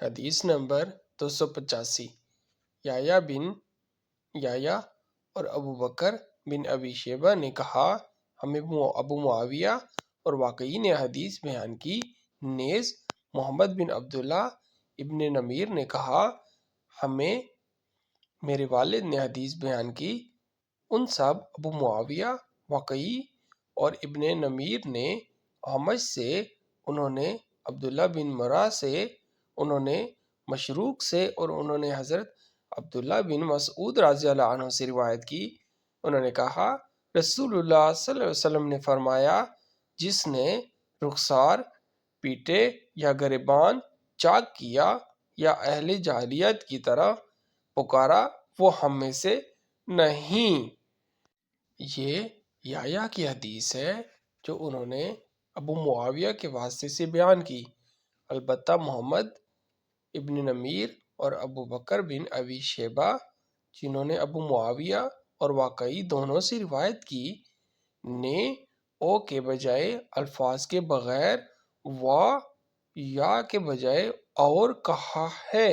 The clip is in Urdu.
حدیث نمبر 285۔ یحییٰ اور ابو بکر بن ابی شیبہ نے کہا، ہمیں ابو معاویہ اور واقعی نے حدیث بیان کی۔ نیز محمد بن عبداللہ ابن نمیر نے کہا، ہمیں میرے والد نے حدیث بیان کی۔ ان سب ابو معاویہ، واقعی اور ابن نمیر نے اعمش سے، انہوں نے عبداللہ بن مرہ سے، انہوں نے مشروق سے، اور انہوں نے حضرت عبداللہ بن مسعود رضی اللہ عنہ سے روایت کی۔ انہوں نے کہا، رسول اللہ صلی اللہ علیہ وسلم نے فرمایا، جس نے رخسار پیٹے یا گریبان چاک کیا یا اہل جاہلیت کی طرح پکارا وہ ہم میں سے نہیں۔ یہ یحییٰ کی حدیث ہے جو انہوں نے ابو معاویہ کے واسطے سے بیان کی۔ البتہ محمد ابن نمیر اور ابو بکر بن ابی شیبہ جنہوں نے ابو معاویہ اور واقعی دونوں سے روایت کی نے او کے بجائے الفاظ کے بغیر و یا کے بجائے اور کہا ہے۔